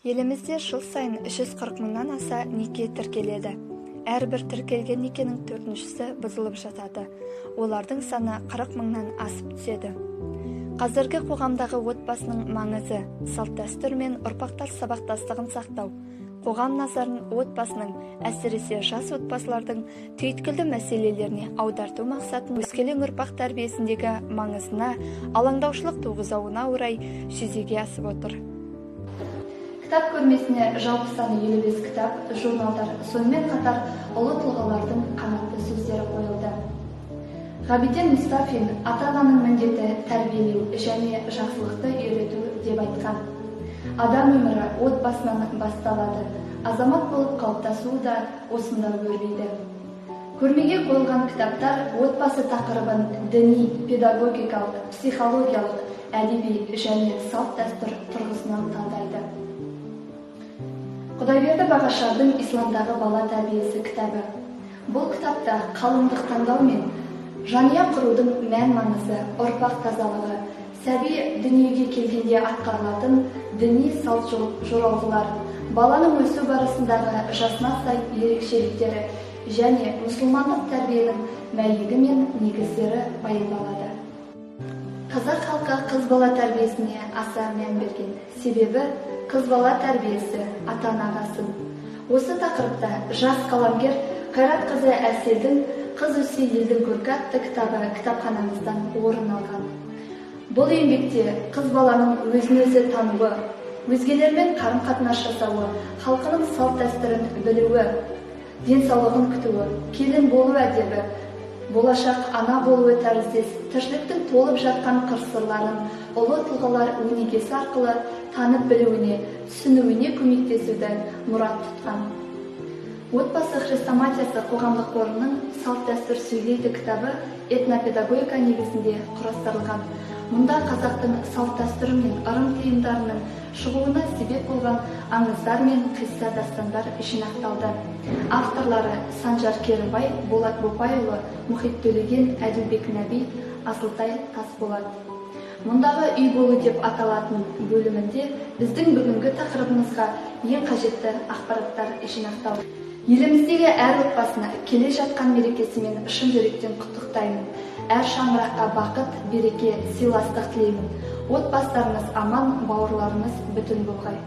Елімізде жыл сайын 340 мыңнан аса неке тіркеледі. Әрбір тіркелген некенің 4-шісі бұзылып жатады. Олардың саны 40 мыңнан асып түседі. Қазіргі қоғамдағы отбасының маңызы, салт-дәстүр мен ұрпақтар сабақтастығын сақтау, қоғам назарын отбасының, әсіресе жас отбасылардың түйткілді мәселелеріне аударту мақсатын өскелең ұрпақ тәрбиесіндегі маңызына алаңдаушылық туғызуына орай жүзеге асып отыр. Кітап көрмесіне жалпы саны 55 кітап, журналдар, сонымен қатар ұлы тұлғалардың қанатты сөздері қойылды. Ғабиден Мұстафин ата-ананың міндеті тәрбиелеу және жақсылықты үйрету деп айтқан. Адам өмірі отбасынан басталады. Азамат болып қалыптасуы да осында өрбиді. Көрмеге қойылған кітаптар отбасы тақырыбын діни, педагогикалық, психологиялық, әдеби және салт-дәстүр тұрғысынан талдайды. Құдайберді Бағашардың «Исламдағы бала тәрбиесі» кітабы. Бұл кітапта қалыңдық таңдау мен жанұя құрудың мән-маңызы, ұрпақ тазалығы, сәби дүниеге келгенде атқарылатын діни салт жоралғылар, баланың өсу барысындағы жасына сай ерекшеліктері және мұсылмандық тәрбиенің мәйегі мен негіздері баяндалады. Қазақ халқы қыз бала тәрбиесіне аса мән берген. Себебі қыз бала тәрбиесі ата-анаға сын. Осы тақырыпта жас қаламгер Қайратқызы Әселдің «Қыз өссе елдің көркі» атты кітабы кітапханамыздан орын алған. Бұл еңбекте қыз баланың өзін-өзі тануы, өзгелермен қарым-қатынас жасауы, халқының салт-дәстүрін білуі, денсаулығын күтуі, келін болу әдебі, болашақ ана болуы тәріздес тіршіліктің толып жатқан қыр-сырларын ұлы тұлғалар өнегесі арқылы танып білуіне, түсінуіне көмектесуді мұрат тұтқан. Отбасы хрестоматиясы қоғамдық қорының «Салт-дәстүр сөйлейді» кітабы этнопедагогика негізінде құрастырылған. Мұнда қазақтың салт-дәстүрі мен ырым-тыйымдарының шығуына себеп болған аңыздар мен қисса дастандар жинақталды. Авторлары Санжар Керімбай, Болат Бопайұлы, Мұхит Төлеген, Әділбек Нәби, Асылтай Тасболат. Мұндағы үй болу деп аталатын бөлімінде біздің бүгінгі тақырыбымызға ең қажетті ақпараттар жинақталды. Еліміздегі әр отбасына келе жатқан мерекесімен шын жүректен құттықтаймын. Әр шаңыраққа бақыт, береке, сыйластық тілеймін. Отбасыларыңыз аман, бауырларыңыз бүтін болғай.